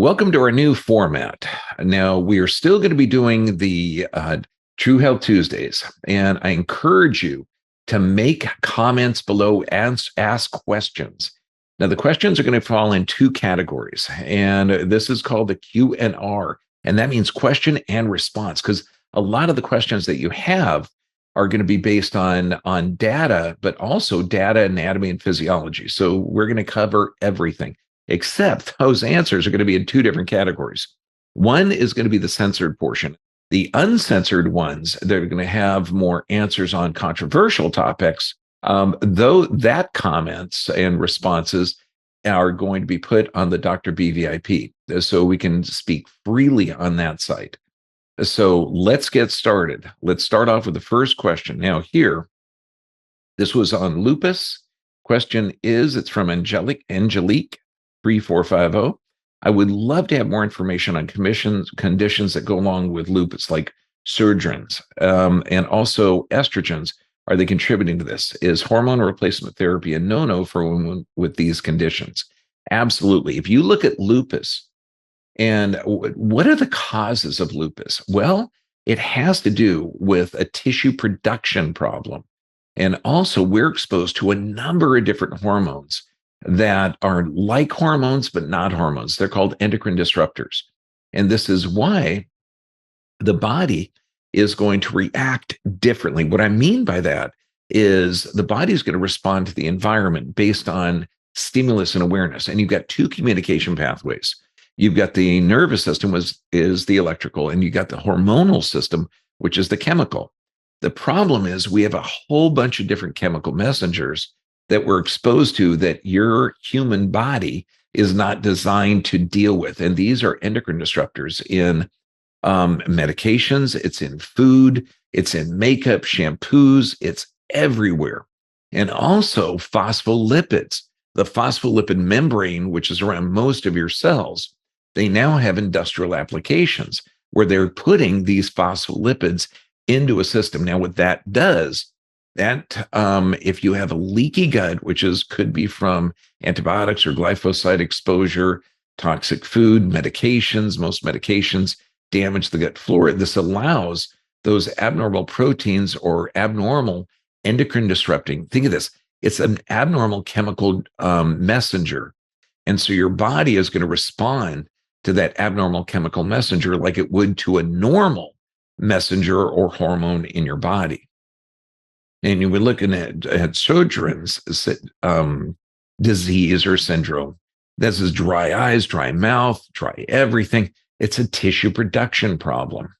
Welcome to our new format. Now, we are still going to be doing the True Health Tuesdays, and I encourage you to make comments below, ask questions. Now, the questions are going to fall in two categories, and this is called the Q&R, and that means question and response, because a lot of the questions that you have are going to be based on data, but also data, anatomy, and physiology. So we're going to cover everything, except those answers are going to be in two different categories. One is going to be the censored portion. The uncensored ones, they're going to have more answers on controversial topics, though that comments and responses are going to be put on the Dr. B VIP, so we can speak freely on that site. So let's get started. Let's start off with the first question. Now here, this was on lupus. Question is, it's from Angelique 3450. I would love to have more information on conditions that go along with lupus, like Sjorgens, and also estrogens. Are they contributing to this? Is hormone replacement therapy a no-no for women with these conditions? Absolutely. If you look at lupus, and what are the causes of lupus? Well, it has to do with a tissue production problem. And also, we're exposed to a number of different hormones that are like hormones, but not hormones. They're called endocrine disruptors. And this is why the body is going to react differently. What I mean by that is the body is going to respond to the environment based on stimulus and awareness. And you've got two communication pathways. You've got the nervous system, is the electrical, and you got the hormonal system, which is the chemical. The problem is we have a whole bunch of different chemical messengers that we're exposed to that your human body is not designed to deal with. And these are endocrine disruptors in medications, it's in food, it's in makeup, shampoos, it's everywhere. And also phospholipids, the phospholipid membrane, which is around most of your cells. They now have industrial applications where they're putting these phospholipids into a system. Now, what that does, that if you have a leaky gut, which could be from antibiotics or glyphosate exposure, toxic food, medications, most medications damage the gut flora. This allows those abnormal proteins or abnormal endocrine disrupting. Think of this. It's an abnormal chemical messenger. And so your body is going to respond to that abnormal chemical messenger like it would to a normal messenger or hormone in your body. And you were looking at Sjorgens disease or syndrome. This is dry eyes, dry mouth, dry everything. It's a tissue production problem.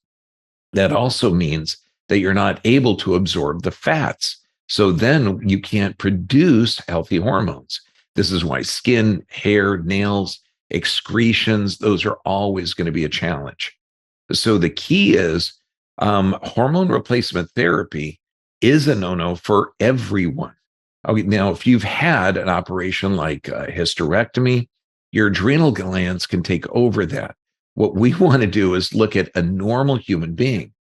That also means that you're not able to absorb the fats. So then you can't produce healthy hormones. This is why skin, hair, nails, excretions, those are always going to be a challenge. So the key is hormone replacement therapy is a no-no for everyone. Okay, now, if you've had an operation like a hysterectomy, your adrenal glands can take over that. What we want to do is look at a normal human being.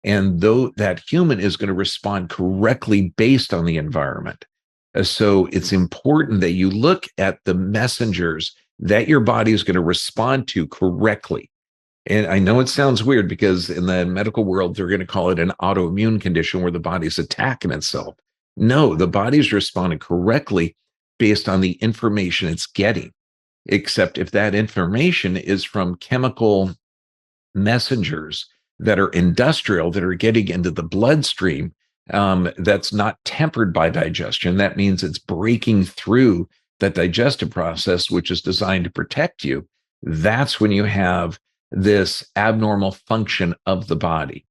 And though that human is going to respond correctly based on the environment. So it's important that you look at the messengers that your body is going to respond to correctly. And I know it sounds weird because in the medical world, they're going to call it an autoimmune condition where the body's attacking itself. No, the body's responding correctly based on the information it's getting, except if that information is from chemical messengers that are industrial, that are getting into the bloodstream, that's not tempered by digestion. That means it's breaking through that digestive process, which is designed to protect you. That's when you have this abnormal function of the body.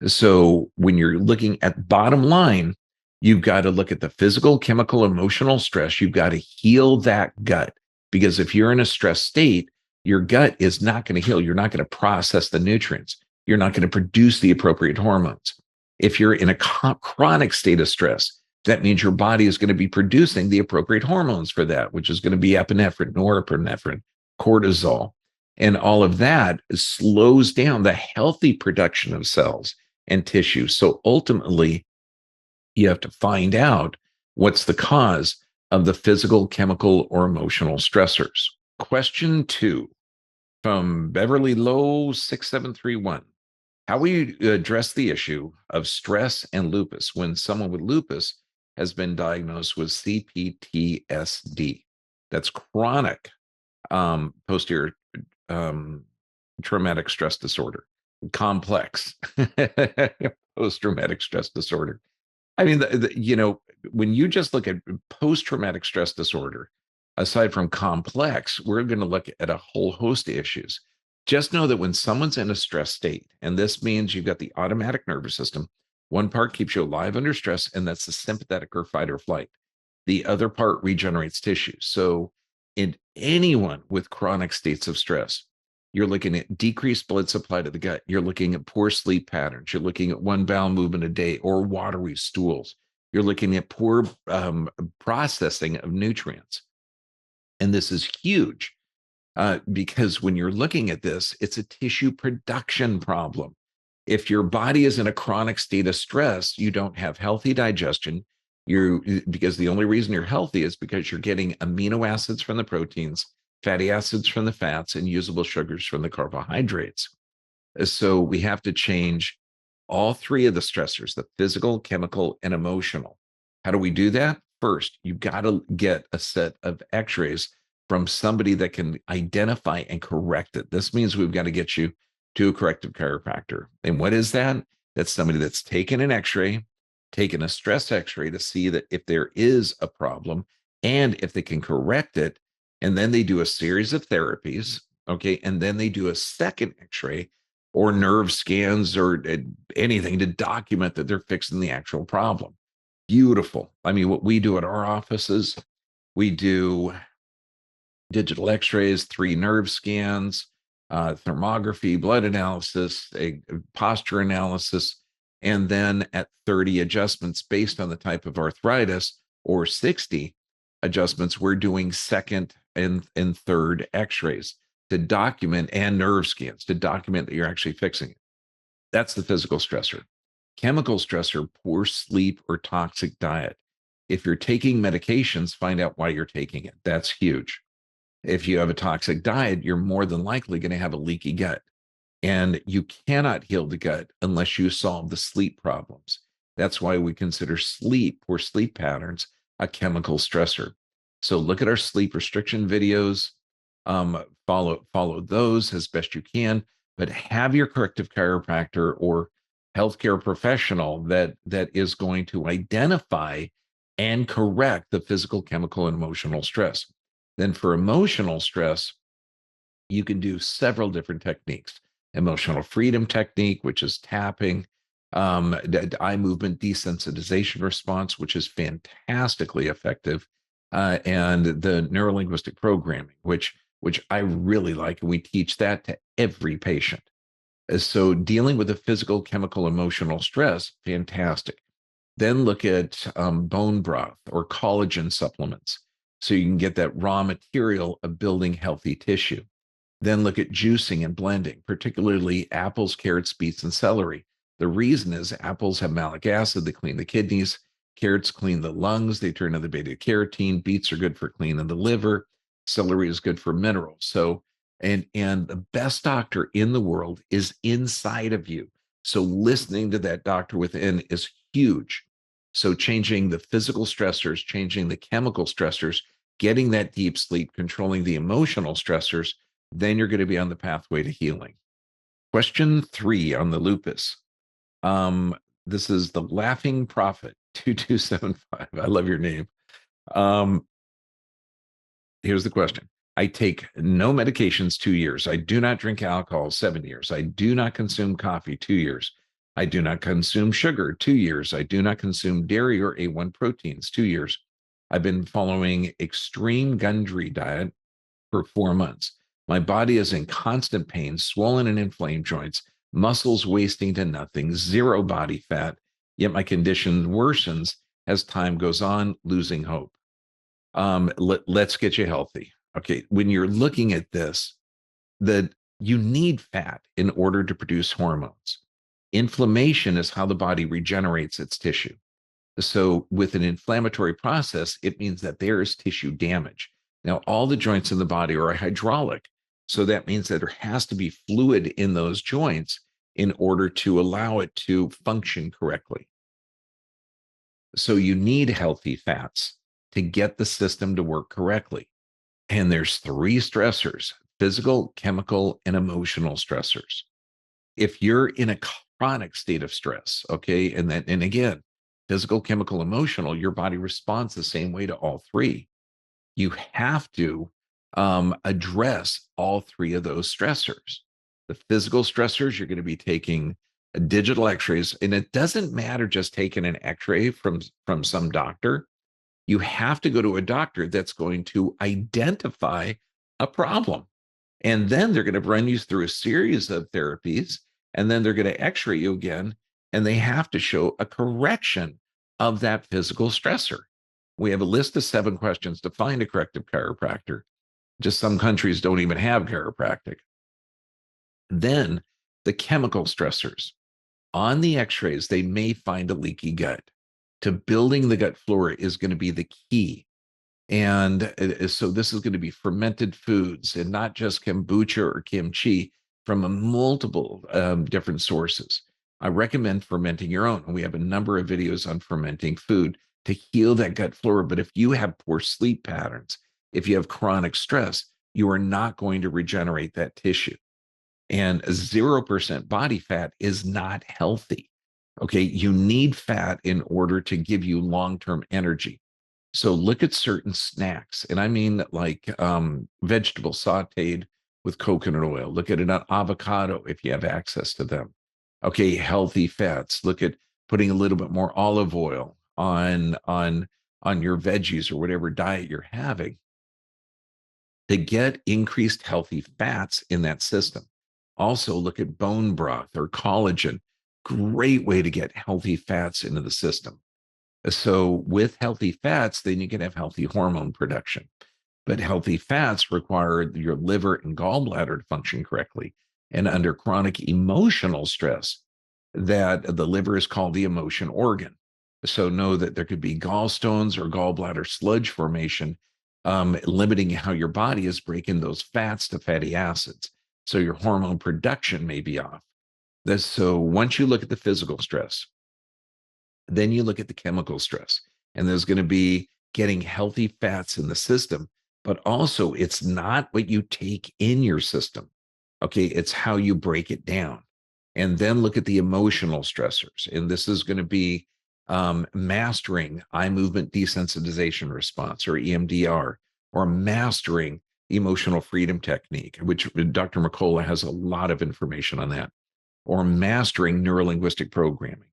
So when you're looking at bottom line, you've got to look at the physical, chemical, emotional stress. You've got to heal that gut, because if you're in a stress state, your gut is not going to heal. You're not going to process the nutrients. You're not going to produce the appropriate hormones. If you're in a chronic state of stress, that means your body is going to be producing the appropriate hormones for that, which is going to be epinephrine, norepinephrine, cortisol. And all of that slows down the healthy production of cells and tissue. So ultimately, you have to find out what's the cause of the physical, chemical, or emotional stressors. Question 2. from Beverly Low 6731. How we address the issue of stress and lupus when someone with lupus has been diagnosed with CPTSD. That's chronic posterior traumatic stress disorder, complex post-traumatic stress disorder. I mean, when you just look at post-traumatic stress disorder, aside from complex, we're going to look at a whole host of issues. Just know that when someone's in a stress state, and this means you've got the automatic nervous system, one part keeps you alive under stress, and that's the sympathetic or fight or flight. The other part regenerates tissue. So, in anyone with chronic states of stress, you're looking at decreased blood supply to the gut. You're looking at poor sleep patterns. You're looking at one bowel movement a day or watery stools. You're looking at poor processing of nutrients. And this is huge because when you're looking at this, it's a tissue production problem. If your body is in a chronic state of stress, you don't have healthy digestion. Because the only reason you're healthy is because you're getting amino acids from the proteins, fatty acids from the fats, and usable sugars from the carbohydrates. So we have to change all three of the stressors, the physical, chemical, and emotional. How do we do that? First, you've got to get a set of x-rays from somebody that can identify and correct it. This means we've got to get you to a corrective chiropractor. And what is that? That's somebody that's taken an x-ray, taken a stress x-ray to see that if there is a problem and if they can correct it. And then they do a series of therapies. Okay. And then they do a second x-ray or nerve scans or anything to document that they're fixing the actual problem. Beautiful. I mean, what we do at our offices, we do digital x-rays, 3 nerve scans, thermography, blood analysis, a posture analysis, and then at 30 adjustments based on the type of arthritis or 60 adjustments, we're doing second and third x-rays to document and nerve scans to document that you're actually fixing it. That's the physical stressor. Chemical stressor, poor sleep or toxic diet. If you're taking medications, find out why you're taking it. That's huge. If you have a toxic diet, you're more than likely going to have a leaky gut. And you cannot heal the gut unless you solve the sleep problems. That's why we consider sleep or sleep patterns a chemical stressor. So look at our sleep restriction videos, follow those as best you can, but have your corrective chiropractor or healthcare professional that is going to identify and correct the physical, chemical, and emotional stress. Then for emotional stress, you can do several different techniques. Emotional freedom technique, which is tapping, eye movement desensitization response, which is fantastically effective, and the neurolinguistic programming, which I really like, and we teach that to every patient. So dealing with the physical, chemical, emotional stress, fantastic. Then look at bone broth or collagen supplements, so you can get that raw material of building healthy tissue. Then look at juicing and blending, particularly apples, carrots, beets, and celery. The reason is apples have malic acid, they clean the kidneys. Carrots clean the lungs, they turn into beta carotene. Beets are good for cleaning the liver. Celery is good for minerals. So, and the best doctor in the world is inside of you. So listening to that doctor within is huge. So changing the physical stressors, changing the chemical stressors, getting that deep sleep, controlling the emotional stressors, then you're going to be on the pathway to healing. Question 3 on the lupus. This is the Laughing Prophet 2275. I love your name. Here's the question. I take no medications 2 years. I do not drink alcohol 7 years. I do not consume coffee 2 years. I do not consume sugar 2 years. I do not consume dairy or A1 proteins 2 years. I've been following extreme Gundry diet for 4 months. My body is in constant pain, swollen and inflamed joints, muscles wasting to nothing, zero body fat, yet my condition worsens as time goes on, losing hope. Let's get you healthy. Okay, when you're looking at this, that you need fat in order to produce hormones. Inflammation is how the body regenerates its tissue. So with an inflammatory process, it means that there is tissue damage. Now, all the joints in the body are hydraulic. So that means that there has to be fluid in those joints in order to allow it to function correctly. So you need healthy fats to get the system to work correctly. And there's three stressors: physical, chemical, and emotional stressors. If you're in a chronic state of stress, okay, and again, physical, chemical, emotional, your body responds the same way to all three. You have to address all three of those stressors. The physical stressors, you're going to be taking digital x-rays, and it doesn't matter just taking an x-ray from some doctor. You have to go to a doctor that's going to identify a problem. And then they're going to run you through a series of therapies, and then they're going to x ray you again, and they have to show a correction of that physical stressor. We have a list of 7 questions to find a corrective chiropractor. Just some countries don't even have chiropractic. Then the chemical stressors. On the x rays, they may find a leaky gut. To building the gut flora is going to be the key. And so this is going to be fermented foods and not just kombucha or kimchi from a multiple different sources. I recommend fermenting your own. And we have a number of videos on fermenting food to heal that gut flora. But if you have poor sleep patterns, if you have chronic stress, you are not going to regenerate that tissue. And 0% body fat is not healthy. Okay. You need fat in order to give you long term energy. So look at certain snacks, and I mean like vegetables sautéed with coconut oil. Look at an avocado if you have access to them. Okay, healthy fats. Look at putting a little bit more olive oil on your veggies or whatever diet you're having to get increased healthy fats in that system. Also, look at bone broth or collagen. Great way to get healthy fats into the system. So with healthy fats, then you can have healthy hormone production. But healthy fats require your liver and gallbladder to function correctly. And under chronic emotional stress, that the liver is called the emotion organ. So know that there could be gallstones or gallbladder sludge formation, limiting how your body is breaking those fats to fatty acids. So your hormone production may be off. So once you look at the physical stress, then you look at the chemical stress, and there's going to be getting healthy fats in the system, but also it's not what you take in your system. Okay. It's how you break it down. And then look at the emotional stressors. And this is going to be mastering eye movement desensitization response, or EMDR, or mastering emotional freedom technique, which Dr. McCullough has a lot of information on that, or mastering neurolinguistic programming,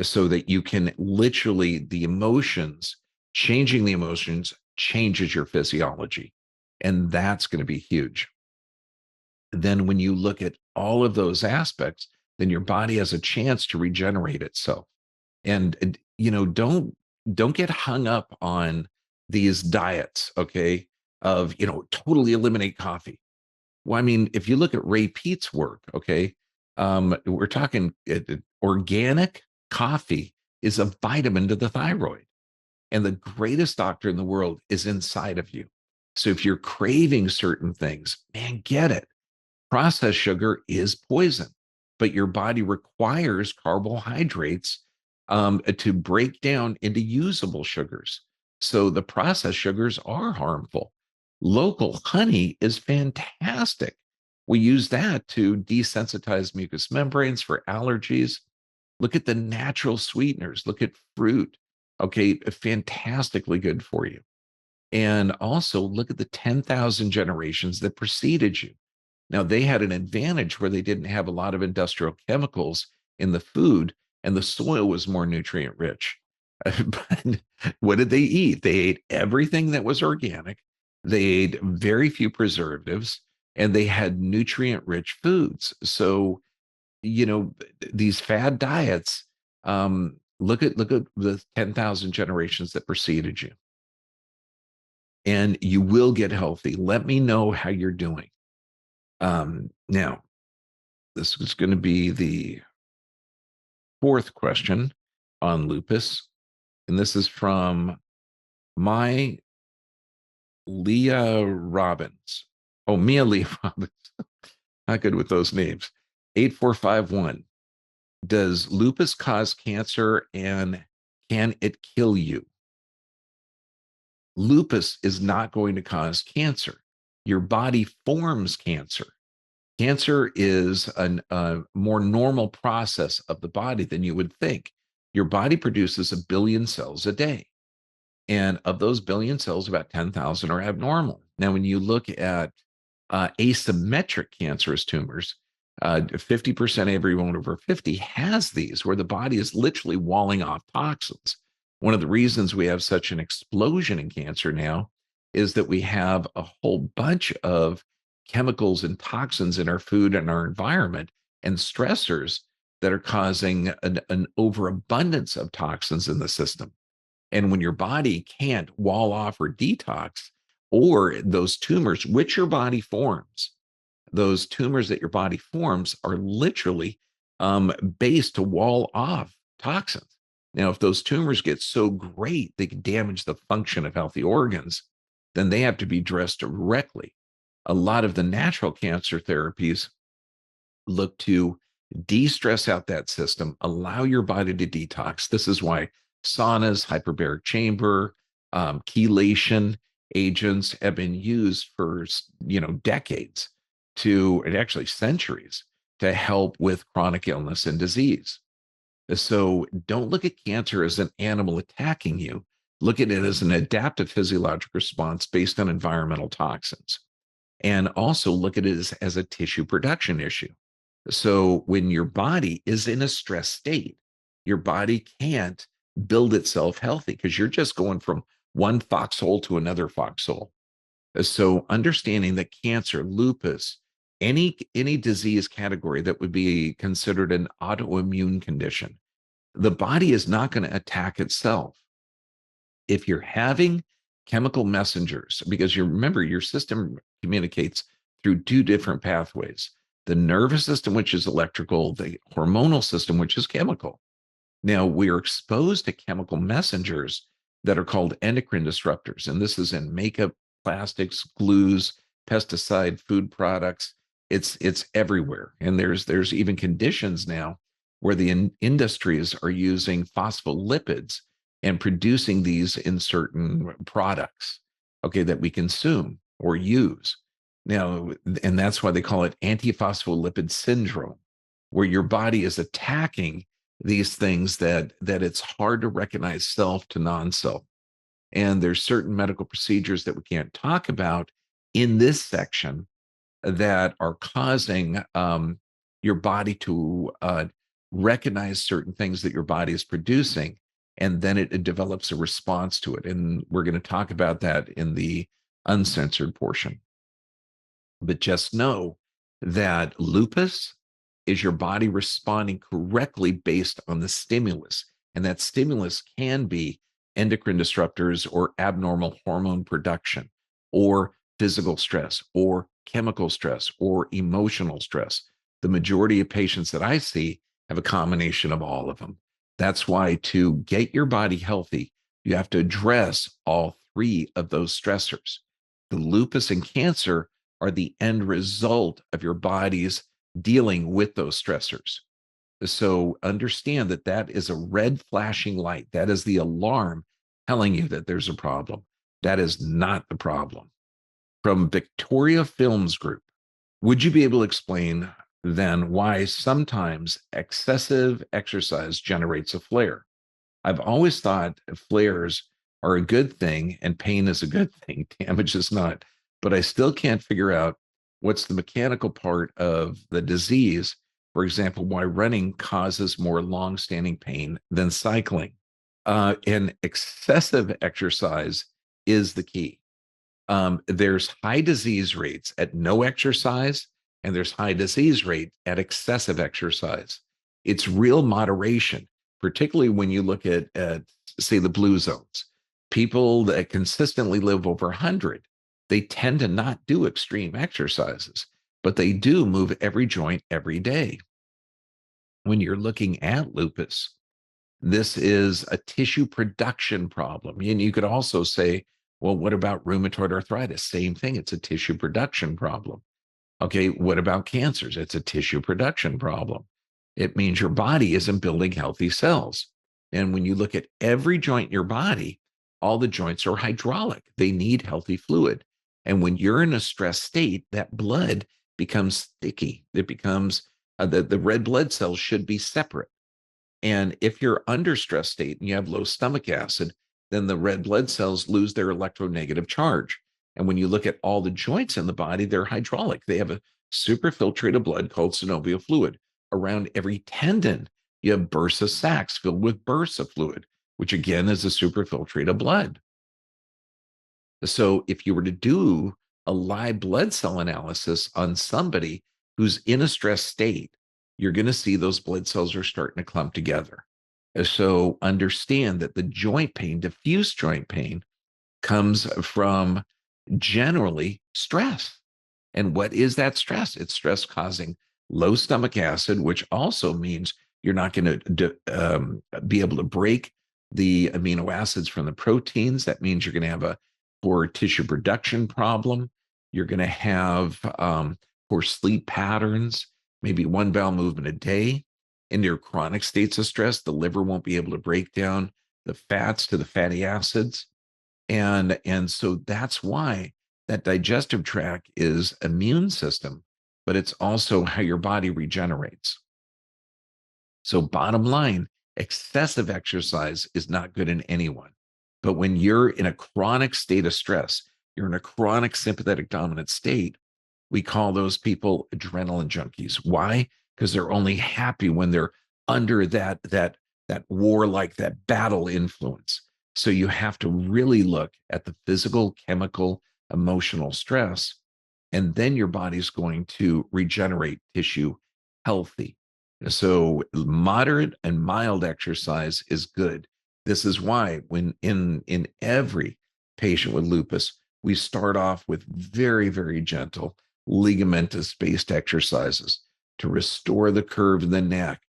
so that you can literally, the emotions, changing the emotions changes your physiology. And that's going to be huge. Then when you look at all of those aspects, then your body has a chance to regenerate itself. And don't get hung up on these diets, okay, of totally eliminate coffee. Well, I mean, if you look at Ray Peat's work, okay, we're talking organic coffee is a vitamin to the thyroid. And the greatest doctor in the world is inside of you. So if you're craving certain things, man, get it. Processed sugar is poison, but your body requires carbohydrates to break down into usable sugars. So the processed sugars are harmful. Local honey is fantastic. We use that to desensitize mucous membranes for allergies. Look at the natural sweeteners. Look at fruit. Okay, fantastically good for you. And also look at the 10,000 generations that preceded you. Now, they had an advantage where they didn't have a lot of industrial chemicals in the food, and the soil was more nutrient rich. But what did they eat? They ate everything that was organic. They ate very few preservatives, and they had nutrient rich foods. So, these fad diets, look at the 10,000 generations that preceded you, and you will get healthy. Let me know how you're doing. Now, this is going to be the 4th question on lupus. And this is from my Leah Robbins. Oh, Mia Lee Robbins. Not good with those names. 8451. Does lupus cause cancer and can it kill you? Lupus is not going to cause cancer. Your body forms cancer. Cancer is a more normal process of the body than you would think. Your body produces 1 billion cells a day. And of those billion cells, about 10,000 are abnormal. Now, when you look at asymmetric cancerous tumors, 50% of everyone over 50 has these, where the body is literally walling off toxins. One of the reasons we have such an explosion in cancer now is that we have a whole bunch of chemicals and toxins in our food and our environment and stressors that are causing an overabundance of toxins in the system. And when your body can't wall off or detox, or those tumors, which your body forms, those tumors that your body forms are literally based to wall off toxins. Now, if those tumors get so great they can damage the function of healthy organs, then they have to be addressed directly. A lot of the natural cancer therapies look to de-stress out that system, allow your body to detox. This is why saunas, hyperbaric chamber, chelation agents have been used for decades to, and actually centuries, to help with chronic illness and disease. So don't look at cancer as an animal attacking you. Look at it as an adaptive physiologic response based on environmental toxins. And also look at it as a tissue production issue. So when your body is in a stress state, your body can't build itself healthy because you're just going from one foxhole to another foxhole. So understanding that cancer, lupus, any disease category that would be considered an autoimmune condition, the body is not going to attack itself. If you're having chemical messengers, because you remember your system communicates through 2 different pathways: the nervous system, which is electrical, the hormonal system, which is chemical. Now, we're exposed to chemical messengers that are called endocrine disruptors. And this is in makeup, plastics, glues, pesticide, food products. It's everywhere. And there's even conditions now where the industries are using phospholipids and producing these in certain products, okay, that we consume or use. Now, and that's why they call it antiphospholipid syndrome, where your body is attacking these things that it's hard to recognize self to non-self. And there's certain medical procedures that we can't talk about in this section that are causing your body to recognize certain things that your body is producing, and then it develops a response to it. And we're going to talk about that in the uncensored portion. But just know that lupus is your body responding correctly based on the stimulus. And that stimulus can be endocrine disruptors or abnormal hormone production or physical stress or chemical stress or emotional stress. The majority of patients that I see have a combination of all of them. That's why to get your body healthy, you have to address all 3 of those stressors. The lupus and cancer are the end result of your body's dealing with those stressors. So understand that that is a red flashing light. That is the alarm telling you that there's a problem. That is not the problem. From Victoria Films Group, would you be able to explain then why sometimes excessive exercise generates a flare? I've always thought flares are a good thing and pain is a good thing. Damage is not. But I still can't figure out what's the mechanical part of the disease. For example, why running causes more long-standing pain than cycling. And excessive exercise is the key. There's high disease rates at no exercise, and there's high disease rate at excessive exercise. It's real moderation, particularly when you look at say, the blue zones. People that consistently live over 100, they tend to not do extreme exercises, but they do move every joint every day. When you're looking at lupus, this is a tissue production problem. And you could also say, Well, what about rheumatoid arthritis? Same thing. It's a tissue production problem. Okay, what about cancers? It's a tissue production problem. It means your body isn't building healthy cells. And when you look at every joint in your body, all the joints are hydraulic. They need healthy fluid. And when you're in a stress state, that blood becomes sticky. It becomes the red blood cells should be separate. And if you're under stress state and you have low stomach acid, then the red blood cells lose their electronegative charge. And when you look at all the joints in the body, they're hydraulic. They have a superfiltrated blood called synovial fluid. Around every tendon, you have bursa sacs filled with bursa fluid, which again is a superfiltrated blood. So if you were to do a live blood cell analysis on somebody who's in a stress state, you're going to see those blood cells are starting to clump together. So understand that the joint pain, diffuse joint pain, comes from generally stress. And what is that stress? It's stress causing low stomach acid, which also means you're not going to be able to break the amino acids from the proteins. That means you're going to have a poor tissue production problem. You're going to have poor sleep patterns, maybe one bowel movement a day. In your chronic states of stress, the liver won't be able to break down the fats to the fatty acids. And so that's why that digestive tract is immune system, but it's also how your body regenerates. So bottom line, excessive exercise is not good in anyone. But when you're in a chronic state of stress, you're in a chronic sympathetic dominant state, we call those people adrenaline junkies. Why? Because they're only happy when they're under that warlike, that battle influence. So you have to really look at the physical, chemical, emotional stress, and then your body's going to regenerate tissue healthy. So moderate and mild exercise is good. This is why when in every patient with lupus, we start off with very, very gentle ligamentous-based exercises to restore the curve in the neck,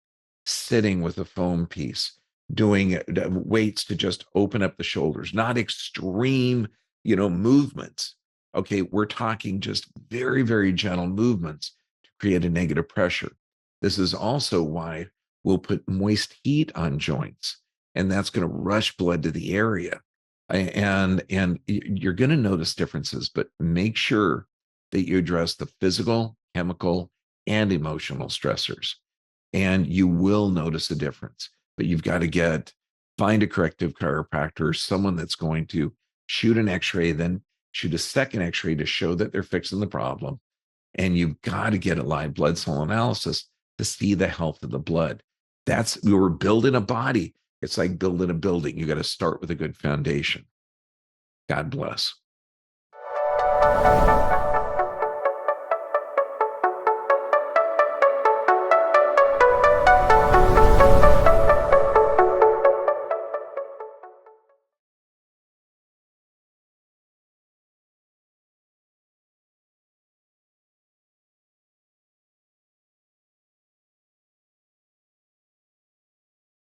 sitting with a foam piece, doing weights to just open up the shoulders, not extreme, movements. Okay, we're talking just very, very gentle movements to create a negative pressure. This is also why we'll put moist heat on joints, and that's going to rush blood to the area. And you're going to notice differences, but make sure that you address the physical, chemical, and emotional stressors. And you will notice a difference, but you've got to find a corrective chiropractor, someone that's going to shoot an x-ray, then shoot a second x-ray to show that they're fixing the problem. And you've got to get a live blood cell analysis to see the health of the blood. We're building a body. It's like building a building. You got to start with a good foundation. God bless.